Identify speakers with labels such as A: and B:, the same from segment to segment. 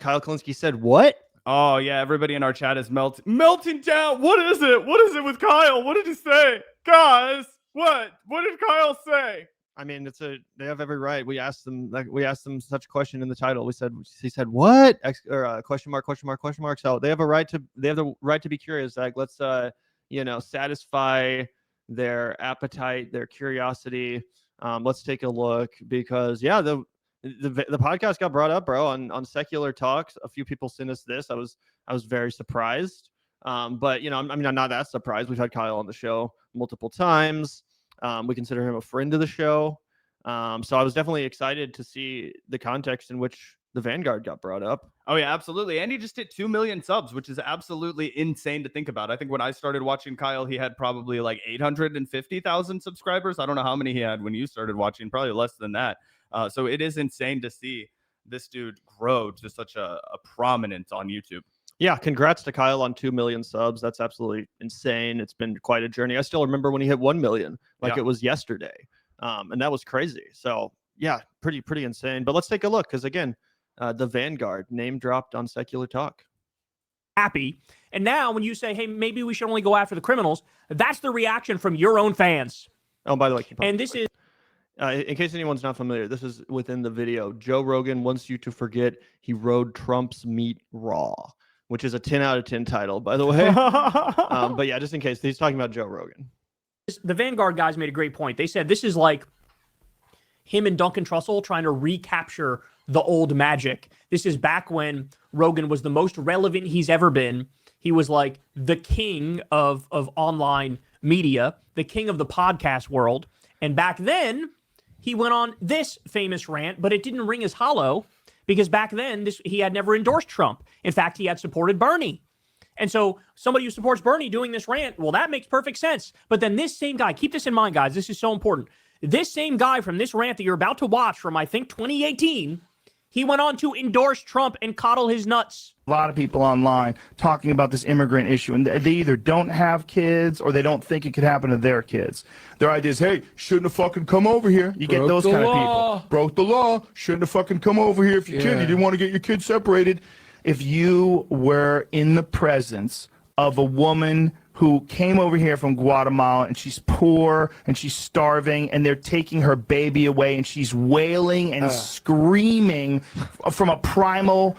A: Kyle Kulinski said, what?
B: Oh, yeah. Everybody in our chat is melting down. What is it? What is it with Kyle? What did he say? Guys, what? What did Kyle say?
A: I mean, they have every right. We asked them such a question in the title. He said, what? Question mark, question mark, question mark. So they have the right to be curious, Zach. Let's, satisfy their appetite, their curiosity. Let's take a look because, yeah, the podcast got brought up, bro, on Secular Talks. A few people sent us this. I was very surprised. But I'm not that surprised. We've had Kyle on the show multiple times. We consider him a friend of the show. So I was definitely excited to see the context in which the Vanguard got brought up.
B: Oh, yeah, absolutely. And he just hit 2 million subs, which is absolutely insane to think about. I think when I started watching Kyle, he had probably like 850,000 subscribers. I don't know how many he had when you started watching, probably less than that. So it is insane to see this dude grow to such a prominence on YouTube.
A: Yeah, congrats to Kyle on 2 million subs. That's absolutely insane. It's been quite a journey. I still remember when he hit 1 million, it was yesterday. And that was crazy. So, yeah, pretty insane. But let's take a look because, again, the Vanguard name dropped on Secular Talk.
C: Happy. And now when you say, hey, maybe we should only go after the criminals, that's the reaction from your own fans.
A: Oh, by the way,
C: and this is...
A: in case anyone's not familiar, this is within the video. Joe Rogan wants you to forget he rode Trump's meat raw, which is a 10 out of 10 title, by the way. But yeah, just in case, he's talking about Joe Rogan.
C: The Vanguard guys made a great point. They said this is like him and Duncan Trussell trying to recapture the old magic. This is back when Rogan was the most relevant he's ever been. He was like the king of online media, the king of the podcast world. And back then, he went on this famous rant, but it didn't ring as hollow because back then he had never endorsed Trump. In fact, he had supported Bernie. And so somebody who supports Bernie doing this rant, well, that makes perfect sense. But then this same guy, keep this in mind, guys, this is so important. This same guy from this rant that you're about to watch from, I think, 2018, he went on to endorse Trump and coddle his nuts.
D: A lot of people online talking about this immigrant issue, and they either don't have kids or they don't think it could happen to their kids. Their idea is, hey, shouldn't have fucking come over here. You get those kind of people. Broke the law. Shouldn't have fucking come over here if your kid, you didn't want to get your kids separated. If you were in the presence of a woman who came over here from Guatemala and she's poor and she's starving and they're taking her baby away and she's wailing and screaming from a primal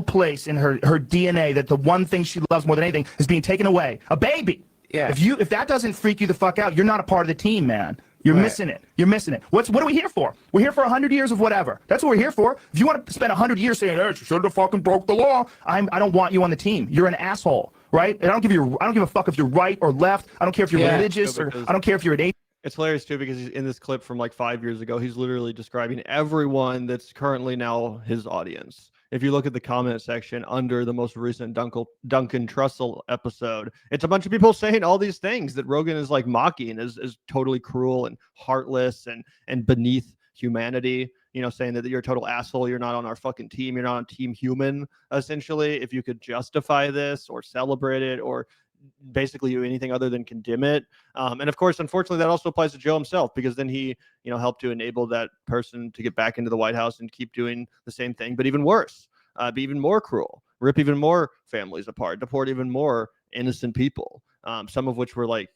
D: place in her DNA that the one thing she loves more than anything is being taken away. A baby. Yeah. If that doesn't freak you the fuck out, you're not a part of the team, man. You're missing it. You're missing it. What are we here for? We're here for 100 years of whatever. That's what we're here for. If you want to spend 100 years saying, hey, you should have fucking broke the law, I don't want you on the team. You're an asshole, right? And I don't give a fuck if you're right or left. I don't care if you're religious or I don't care if you're an atheist.
A: It's hilarious too because he's in this clip from like 5 years ago. He's literally describing everyone that's currently now his audience. If you look at the comment section under the most recent Duncan Trussell episode, it's a bunch of people saying all these things that Rogan is like mocking as totally cruel and heartless and beneath humanity. Saying that you're a total asshole. You're not on our fucking team. You're not on Team Human, essentially. If you could justify this or celebrate it or basically do anything other than condemn it. And of course, unfortunately, that also applies to Joe himself because then he, helped to enable that person to get back into the White House and keep doing the same thing, but even worse, be even more cruel, rip even more families apart, deport even more innocent people, some of which were like,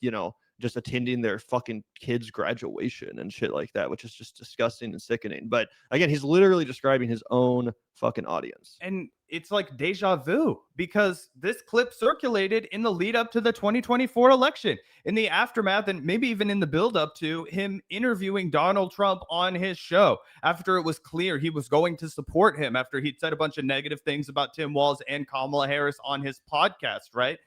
A: just attending their fucking kids' graduation and shit like that, which is just disgusting and sickening. But again, he's literally describing his own fucking audience.
B: And it's like deja vu because this clip circulated in the lead up to the 2024 election, in the aftermath, and maybe even in the build up to him interviewing Donald Trump on his show after it was clear he was going to support him, after he'd said a bunch of negative things about Tim Walz and Kamala Harris on his podcast, right?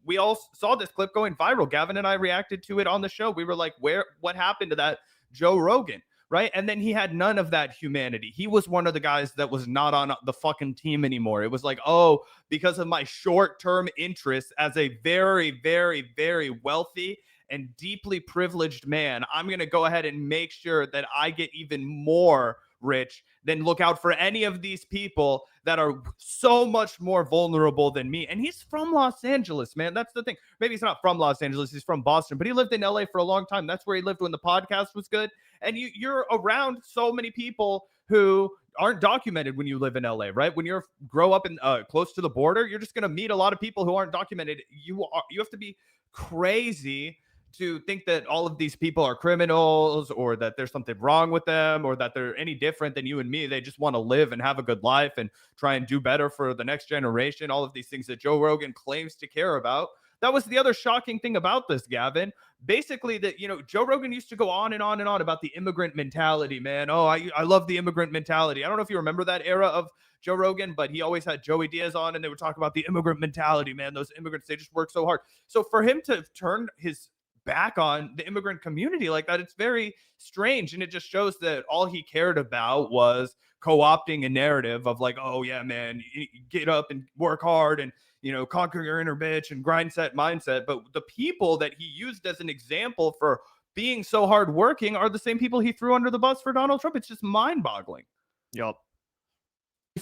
B: We all saw this clip going viral. Gavin and I reacted to it on the show. We were like, what happened to that Joe Rogan, right? And then he had none of that humanity. He was one of the guys that was not on the fucking team anymore. It was like, oh, because of my short-term interests as a very, very, very wealthy and deeply privileged man, I'm going to go ahead and make sure that I get even more rich than look out for any of these people that are so much more vulnerable than me. And he's from Los Angeles, man. That's the thing. Maybe he's not from Los Angeles. He's from Boston, but he lived in LA for a long time. That's where he lived when the podcast was good. And you're around so many people who aren't documented when you live in LA, right? When you're grow up in close to the border, you're just going to meet a lot of people who aren't documented. You have to be crazy to think that all of these people are criminals or that there's something wrong with them or that they're any different than you and me. They just want to live and have a good life and try and do better for the next generation. All of these things that Joe Rogan claims to care about. That was the other shocking thing about this, Gavin. Basically, that, you know, Joe Rogan used to go on and on and on about the immigrant mentality, man. Oh, I love the immigrant mentality. I don't know if you remember that era of Joe Rogan, but he always had Joey Diaz on and they would talk about the immigrant mentality, man. Those immigrants, they just work so hard. So for him to turn his back on the immigrant community like that, it's very strange. And it just shows that all he cared about was co-opting a narrative of like, oh yeah, man, get up and work hard and, you know, conquer your inner bitch and grind set mindset. But the people that he used as an example for being so hardworking are the same people he threw under the bus for Donald Trump. It's just mind-boggling.
A: Yep.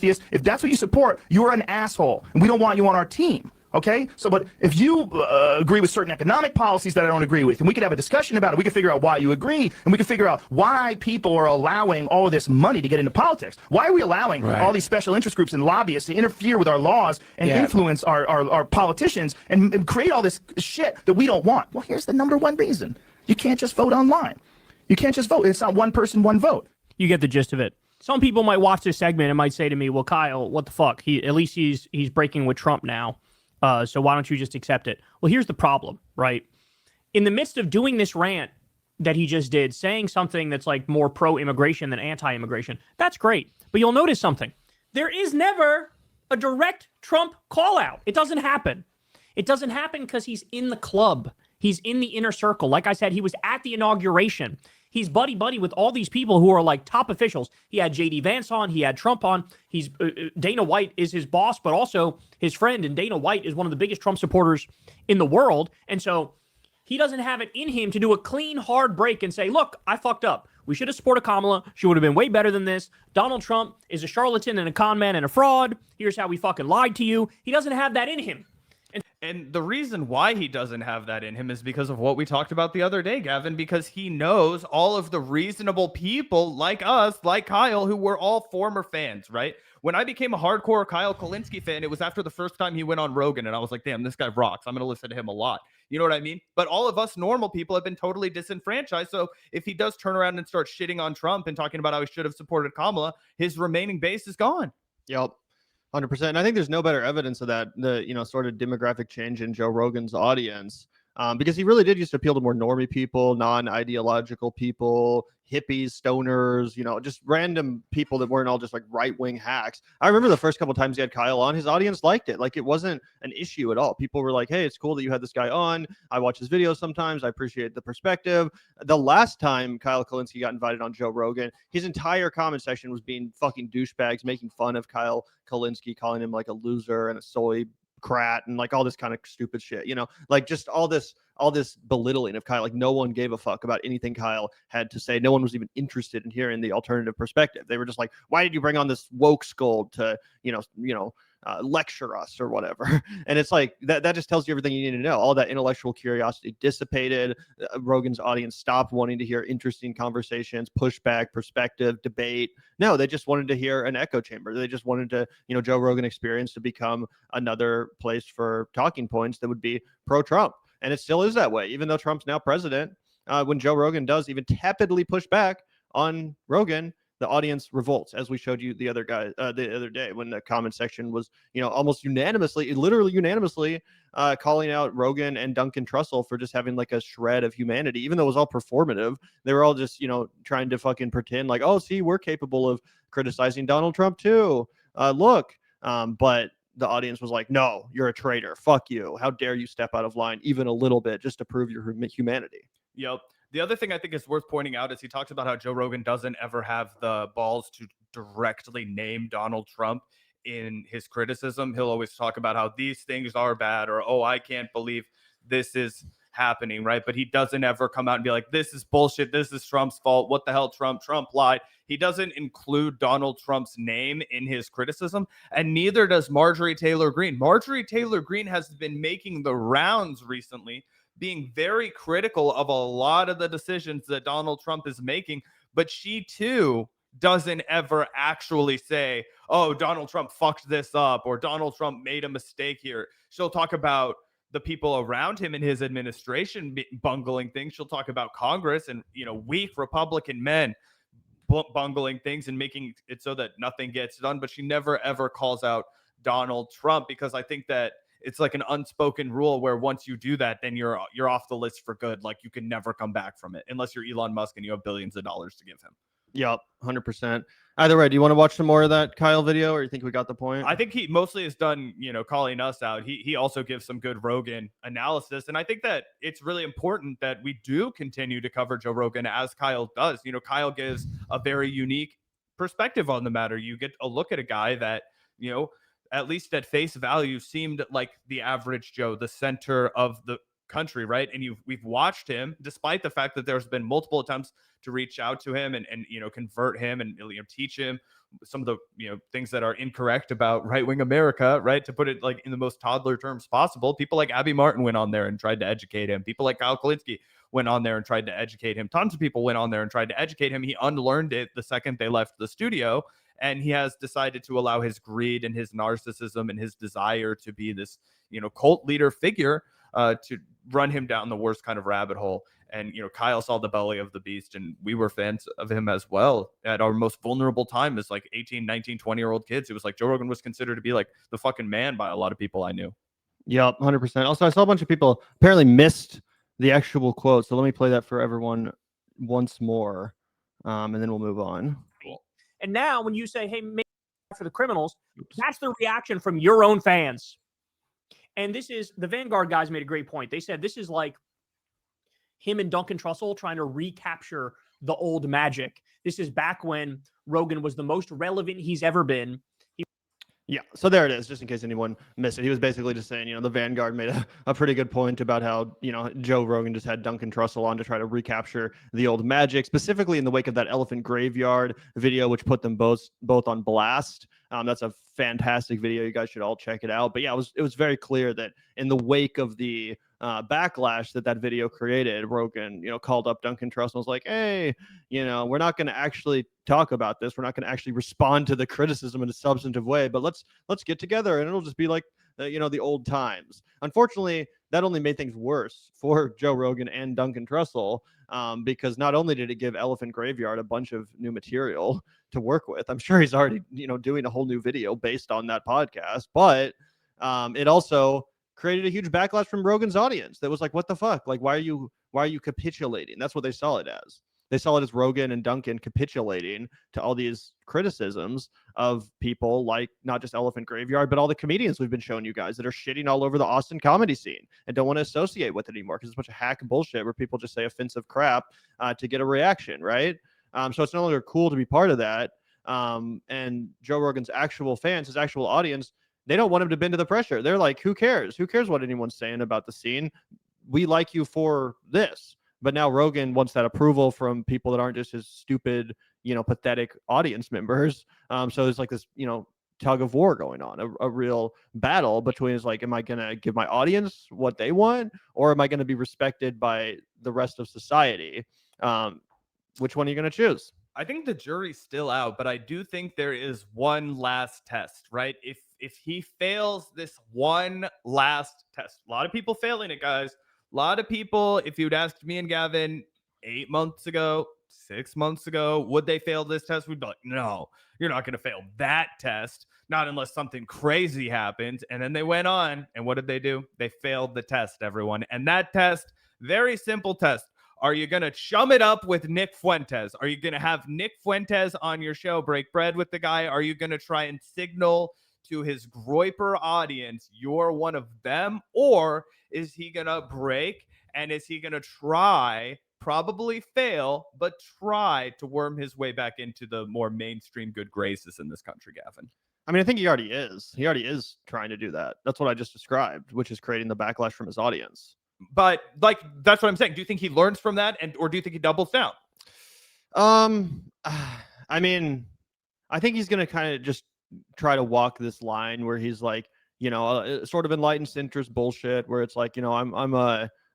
D: If that's what you support, you're an asshole, and we don't want you on our team. Okay, so but if you agree with certain economic policies that I don't agree with, and we could have a discussion about it, we can figure out why you agree, and we can figure out why people are allowing all of this money to get into politics. Why are we allowing all these special interest groups and lobbyists to interfere with our laws and influence our politicians and create all this shit that we don't want? Well, here's the number one reason. You can't just vote online. You can't just vote. It's not one person, one vote.
C: You get the gist of it. Some people might watch this segment and might say to me, well, Kyle, what the fuck? At least he's breaking with Trump now. So why don't you just accept it? Well, here's the problem, right? In the midst of doing this rant that he just did, saying something that's like more pro-immigration than anti-immigration, that's great. But you'll notice something. There is never a direct Trump call-out. It doesn't happen. It doesn't happen because he's in the club. He's in the inner circle. Like I said, he was at the inauguration. He's buddy-buddy with all these people who are like top officials. He had J.D. Vance on. He had Trump on. He's Dana White is his boss, but also his friend. And Dana White is one of the biggest Trump supporters in the world. And so he doesn't have it in him to do a clean, hard break and say, look, I fucked up. We should have supported Kamala. She would have been way better than this. Donald Trump is a charlatan and a con man and a fraud. Here's how we fucking lied to you. He doesn't have that in him.
B: And the reason why he doesn't have that in him is because of what we talked about the other day, Gavin, because he knows all of the reasonable people like us, like Kyle, who were all former fans, right? When I became a hardcore Kyle Kulinski fan, it was after the first time he went on Rogan, and I was like, damn, this guy rocks. I'm going to listen to him a lot. You know what I mean? But all of us normal people have been totally disenfranchised. So if he does turn around and start shitting on Trump and talking about how he should have supported Kamala, his remaining base is gone.
A: Yep. 100%. And I think there's no better evidence of that, the, you know, sort of demographic change in Joe Rogan's audience, because he really did used to appeal to more normie people, non-ideological people, hippies, stoners, you know, just random people that weren't all just like right-wing hacks. I remember the first couple of times he had Kyle on, his audience liked it. Like, it wasn't an issue at all. People were like, hey, it's cool that you had this guy on. I watch his videos sometimes. I appreciate the perspective. The last time Kyle Kulinski got invited on Joe Rogan, his entire comment section was being fucking douchebags, making fun of Kyle Kulinski, calling him like a loser and a soy crat and like all this kind of stupid shit, you know, like just all this belittling of Kyle. Like, no one gave a fuck about anything Kyle had to say. No one was even interested in hearing the alternative perspective. They were just like, why did you bring on this woke skull to, lecture us or whatever? And it's like, that just tells you everything you need to know. All that intellectual curiosity dissipated. Rogan's audience stopped wanting to hear interesting conversations, pushback, perspective, debate. No, they just wanted to hear an echo chamber. They just wanted to, Joe Rogan Experience to become another place for talking points that would be pro-Trump. And it still is that way, even though Trump's now president. When Joe Rogan does even tepidly push back on Rogan, the audience revolts, as we showed you the other day when the comment section was, almost literally unanimously calling out Rogan and Duncan Trussell for just having like a shred of humanity, even though it was all performative. They were all just, trying to fucking pretend like, oh, see, we're capable of criticizing Donald Trump too. Look, but the audience was like, no, you're a traitor. Fuck you. How dare you step out of line even a little bit just to prove your humanity.
B: Yep. The other thing I think is worth pointing out is he talks about how Joe Rogan doesn't ever have the balls to directly name Donald Trump in his criticism. He'll always talk about how these things are bad, or, oh, I can't believe this is happening, right? But he doesn't ever come out and be like, this is bullshit. This is Trump's fault. What the hell, Trump? Trump lied. He doesn't include Donald Trump's name in his criticism, and neither does Marjorie Taylor Greene. Marjorie Taylor Greene has been making the rounds recently, being very critical of a lot of the decisions that Donald Trump is making, but she too doesn't ever actually say, oh, Donald Trump fucked this up or Donald Trump made a mistake here. She'll talk about the people around him in his administration bungling things. She'll talk about Congress and, weak Republican men bungling things and making it so that nothing gets done. But she never, ever calls out Donald Trump, because I think that it's like an unspoken rule where once you do that, then you're off the list for good. Like, you can never come back from it unless you're Elon Musk and you have billions of dollars to give him.
A: Yep, 100%. Either way, do you want to watch some more of that Kyle video, or you think we got the point?
B: I think he mostly is done, calling us out. He also gives some good Rogan analysis. And I think that it's really important that we do continue to cover Joe Rogan as Kyle does. Kyle gives a very unique perspective on the matter. You get a look at a guy that, at least at face value, seemed like the average Joe, the center of the country, right? And we've watched him, despite the fact that there's been multiple attempts to reach out to him and convert him and teach him some of the things that are incorrect about right-wing America, right? To put it like in the most toddler terms possible. People like Abby Martin went on there and tried to educate him. People like Kyle Kulinski went on there and tried to educate him. Tons of people went on there and tried to educate him. He unlearned it the second they left the studio. And he has decided to allow his greed and his narcissism and his desire to be this, cult leader figure to run him down the worst kind of rabbit hole. And, Kyle saw the belly of the beast, and we were fans of him as well at our most vulnerable time as like 18, 19, 20-year-old kids. It was like Joe Rogan was considered to be like the fucking man by a lot of people I knew.
A: Yep, 100%. Also, I saw a bunch of people apparently missed the actual quote. So let me play that for everyone once more, and then we'll move on.
B: Cool.
C: And now when you say, hey, make for the criminals, that's the reaction from your own fans. And this is, the Vanguard guys made a great point. They said this is like him and Duncan Trussell trying to recapture the old magic. This is back when Rogan was the most relevant he's ever been.
A: Yeah, so there it is, just in case anyone missed it. He was basically just saying, the Vanguard made a pretty good point about how, Joe Rogan just had Duncan Trussell on to try to recapture the old magic, specifically in the wake of that elephant graveyard video, which put them both on blast. That's a fantastic video. You guys should all check it out. But yeah, it was very clear that in the wake of the backlash that video created, Rogan, called up Duncan Trussell and was like, hey, we're not going to actually talk about this. We're not going to actually respond to the criticism in a substantive way, but let's get together and it'll just be like, the old times. Unfortunately, that only made things worse for Joe Rogan and Duncan Trussell, because not only did it give Elephant Graveyard a bunch of new material to work with, I'm sure he's already, doing a whole new video based on that podcast, but it also created a huge backlash from Rogan's audience that was like, what the fuck? Like, why are you capitulating? That's what they saw it as. They saw it as Rogan and Duncan capitulating to all these criticisms of people like not just Elephant Graveyard, but all the comedians we've been showing you guys that are shitting all over the Austin comedy scene and don't want to associate with it anymore because it's a bunch of hack bullshit where people just say offensive crap to get a reaction, right? So it's no longer cool to be part of that. And Joe Rogan's actual fans, his actual audience, they don't want him to bend to the pressure. They're like, who cares? Who cares what anyone's saying about the scene? We like you for this. But now Rogan wants that approval from people that aren't just his stupid, pathetic audience members. So there's like this, tug of war going on, a real battle between is like, am I going to give my audience what they want? Or am I going to be respected by the rest of society? Which one are you going to choose?
B: I think the jury's still out, but I do think there is one last test, right? If he fails this one last test, a lot of people failing it, guys. A lot of people, if you'd asked me and Gavin 8 months ago, 6 months ago, would they fail this test? We'd be like, no, you're not going to fail that test, not unless something crazy happens. And then they went on, and what did they do? They failed the test, everyone. And that test, very simple test. Are you going to chum it up with Nick Fuentes? Are you going to have Nick Fuentes on your show, break bread with the guy? Are you going to try and signal to his groiper audience you're one of them? Or is he going to break, and is he going to try, probably fail, but try to worm his way back into the more mainstream good graces in this country, Gavin?
A: I mean, I think he already is. He already is trying to do that. That's what I just described, which is creating the backlash from his audience.
B: But like, that's what I'm saying. Do you think he learns from that, or do you think he doubles down?
A: I mean, I think he's going to kind of just try to walk this line where he's like, sort of enlightened centrist bullshit where it's like, I'm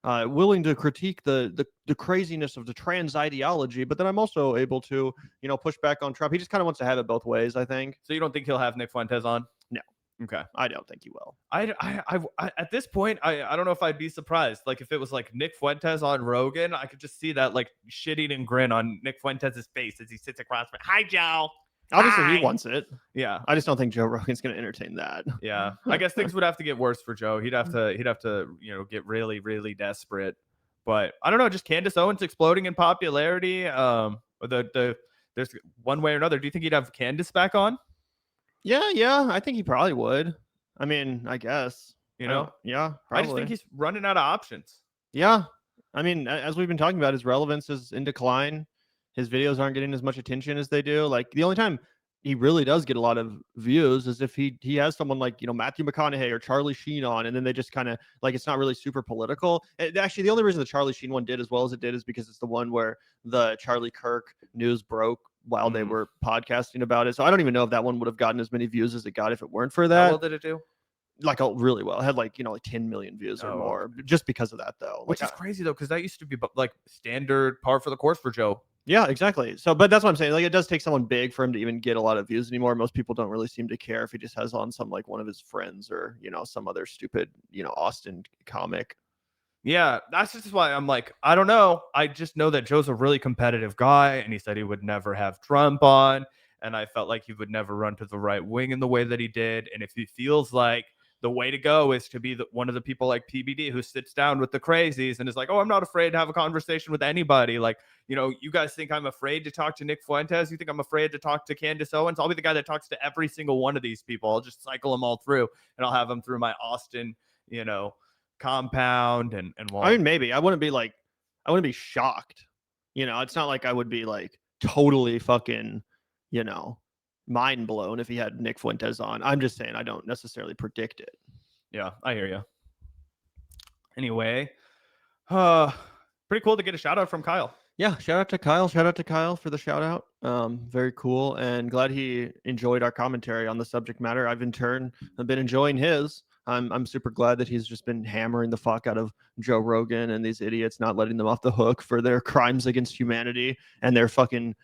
A: willing to critique the craziness of the trans ideology, but then I'm also able to, push back on Trump. He just kind of wants to have it both ways, I think.
B: So you don't think he'll have Nick Fuentes on?
A: No.
B: Okay.
A: I don't think he will.
B: I at this point, I don't know if I'd be surprised. Like if it was like Nick Fuentes on Rogan, I could just see that like shit-eating grin on Nick Fuentes' face as he sits across from, hi, Joe.
A: Obviously,
B: Hi.
A: he wants it.
B: Yeah.
A: I just don't think Joe Rogan's going to entertain that.
B: Yeah. I guess things would have to get worse for Joe. He'd have to, get really, really desperate. But I don't know, just Candace Owens exploding in popularity. There's one way or another. Do you think he'd have Candace back on?
A: Yeah, I think he probably would. I mean, I guess. Yeah, probably.
B: I just think he's running out of options.
A: Yeah. I mean, as we've been talking about, his relevance is in decline. His videos aren't getting as much attention as they do. Like the only time he really does get a lot of views is if he has someone like, Matthew McConaughey or Charlie Sheen on, and then they just kind of like, it's not really super political. Actually, the only reason the Charlie Sheen one did as well as it did is because it's the one where the Charlie Kirk news broke while they were podcasting about it. So I don't even know if that one would have gotten as many views as it got if it weren't for that.
B: How well did it do?
A: Like really well. It had like 10 million views or more just because of that though.
B: Which is crazy though, because that used to be like standard par for the course for Joe.
A: Yeah, exactly. So, but that's what I'm saying. Like, it does take someone big for him to even get a lot of views anymore. Most people don't really seem to care if he just has on some like one of his friends or some other stupid Austin comic.
B: Yeah, that's just why I'm like, I don't know. I just know that Joe's a really competitive guy, and he said he would never have Trump on, and I felt like he would never run to the right wing in the way that he did. And if he feels like the way to go is to be one of the people like PBD who sits down with the crazies and is like, oh, I'm not afraid to have a conversation with anybody. Like, you guys think I'm afraid to talk to Nick Fuentes? You think I'm afraid to talk to Candace Owens? I'll be the guy that talks to every single one of these people. I'll just cycle them all through, and I'll have them through my Austin, compound and
A: I mean, maybe I wouldn't be shocked. It's not like I would be like totally fucking, mind blown if he had Nick Fuentes on. I'm just saying I don't necessarily predict it.
B: Yeah, I hear you. Anyway, pretty cool to get a shout out from Kyle.
A: Yeah, shout out to Kyle for the shout out. Very cool, and glad he enjoyed our commentary on the subject matter. I've in turn been enjoying his. I'm super glad that he's just been hammering the fuck out of Joe Rogan and these idiots, not letting them off the hook for their crimes against humanity and their fucking,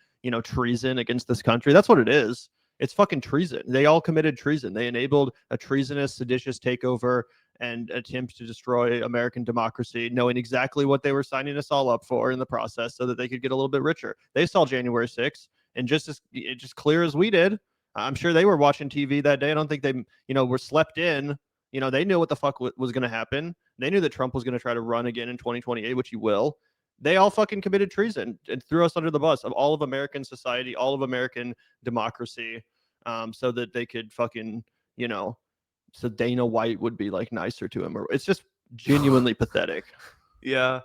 A: treason against this country. That's what it is. It's fucking treason. They all committed treason. They enabled a treasonous, seditious takeover and attempt to destroy American democracy, knowing exactly what they were signing us all up for in the process so that they could get a little bit richer. They saw January 6th, and just clear as we did. I'm sure they were watching TV that day. I don't think they, were slept in. They knew what the fuck was going to happen. They knew that Trump was going to try to run again in 2028, which he will. They all fucking committed treason and threw us under the bus of all of American society, all of American democracy, so that they could fucking, so Dana White would be like nicer to him. Or it's just genuinely pathetic.
B: Yeah.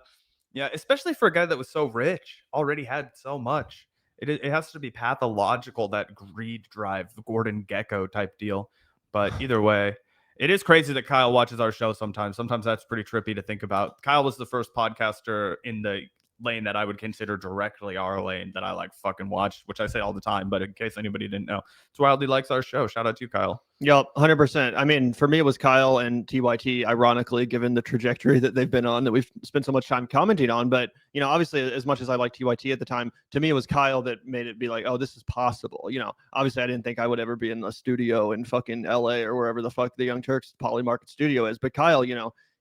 B: Yeah. Especially for a guy that was so rich, already had so much. It has to be pathological, that greed drive, the Gordon Gekko type deal. But either way, it is crazy that Kyle watches our show sometimes. Sometimes that's pretty trippy to think about. Kyle was the first podcaster in the lane that I would consider directly our lane that I like fucking watch, which I say all the time, but in case anybody didn't know, it's wildly likes our show. Shout out to you, Kyle.
A: Yep, 100%. I mean, for me, it was Kyle and TYT, ironically, given the trajectory that they've been on, that we've spent so much time commenting on. But, obviously, as much as I liked TYT at the time, to me, it was Kyle that made it be like, oh, this is possible. Obviously, I didn't think I would ever be in a studio in fucking LA or wherever the fuck the Young Turks Poly Market studio is. But Kyle,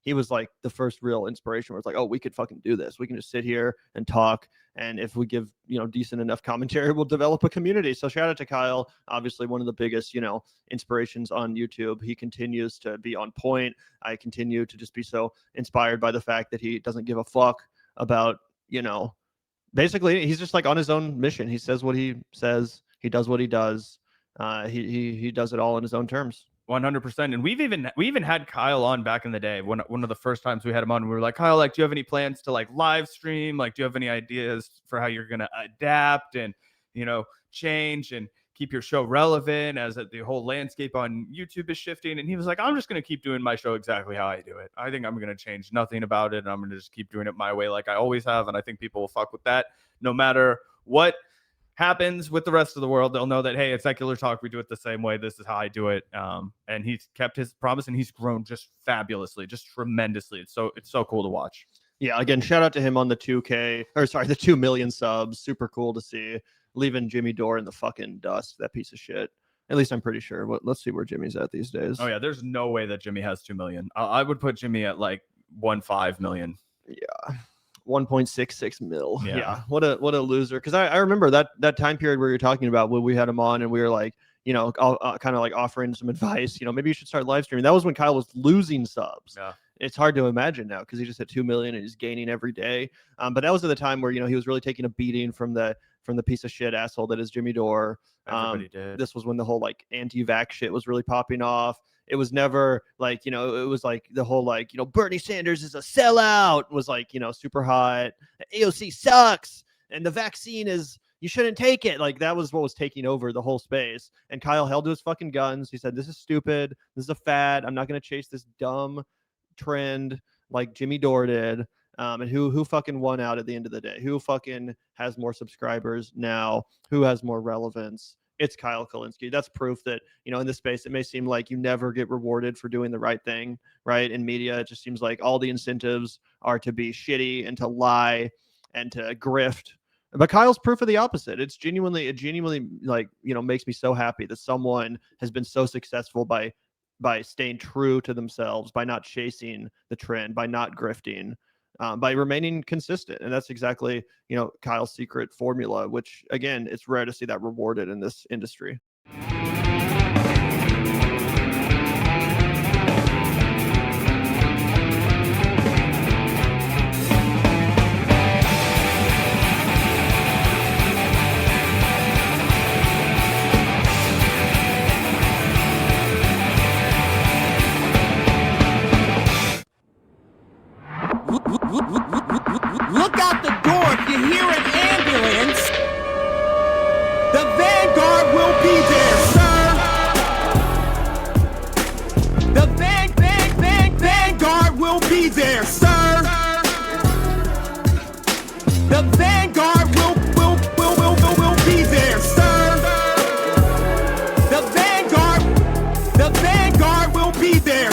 A: he was like the first real inspiration where it's like, oh, we could fucking do this. We can just sit here and talk. And if we give, decent enough commentary, we'll develop a community. So shout out to Kyle, obviously one of the biggest, inspirations on YouTube. He continues to be on point. I continue to just be so inspired by the fact that he doesn't give a fuck about, basically he's just like on his own mission. He says what he says. He does what he does. He does it all in his own terms.
B: 100%. And we even had Kyle on back in the day. One of the first times we had him on, we were like, Kyle, like, do you have any plans to like live stream? Like, do you have any ideas for how you're going to adapt and, change and keep your show relevant as the whole landscape on YouTube is shifting? And he was like, I'm just going to keep doing my show exactly how I do it. I think I'm going to change nothing about it. And I'm going to just keep doing it my way like I always have. And I think people will fuck with that no matter what happens with the rest of the world. They'll know that, hey, it's Secular Talk. We do it the same way. This is how I do it. And he's kept his promise, and he's grown just fabulously, just tremendously. It's so cool to watch.
A: Yeah, again, shout out to him on the 2 million subs. Super cool to see. Leaving Jimmy Dore in the fucking dust, that piece of shit. At least I'm pretty sure. Let's see where Jimmy's at these days.
B: Oh yeah, there's no way that Jimmy has 2 million. I would put Jimmy at like 1.5 million.
A: Yeah. 1.66 mil.
B: Yeah.
A: What a loser. Because I remember that time period where you're talking about when we had him on and we were like, kind of like offering some advice, maybe you should start live streaming. That was when Kyle was losing subs.
B: Yeah.
A: It's hard to imagine now because he just hit 2 million and he's gaining every day. But that was at the time where, he was really taking a beating from the piece of shit asshole that is Jimmy Dore.
B: Everybody did.
A: This was when the whole like anti-vax shit was really popping off. It was never like, it was like the whole like, Bernie Sanders is a sellout was like, super hot. AOC sucks. And the vaccine is, you shouldn't take it. Like that was what was taking over the whole space. And Kyle held to his fucking guns. He said, this is stupid. This is a fad. I'm not going to chase this dumb trend like Jimmy Dore did. And who fucking won out at the end of the day? Who fucking has more subscribers now? Who has more relevance? It's Kyle Kulinski. That's proof that, in this space, it may seem like you never get rewarded for doing the right thing, right? In media, it just seems like all the incentives are to be shitty and to lie and to grift. But Kyle's proof of the opposite. It genuinely like, makes me so happy that someone has been so successful by staying true to themselves, by not chasing the trend, by not grifting. By remaining consistent. And that's exactly, Kyle's secret formula, which again, it's rare to see that rewarded in this industry.
E: Look out the door if you hear an ambulance. The Vanguard will be there, sir. The Vanguard will be there, sir. The Vanguard will be there, sir. The Vanguard will be there.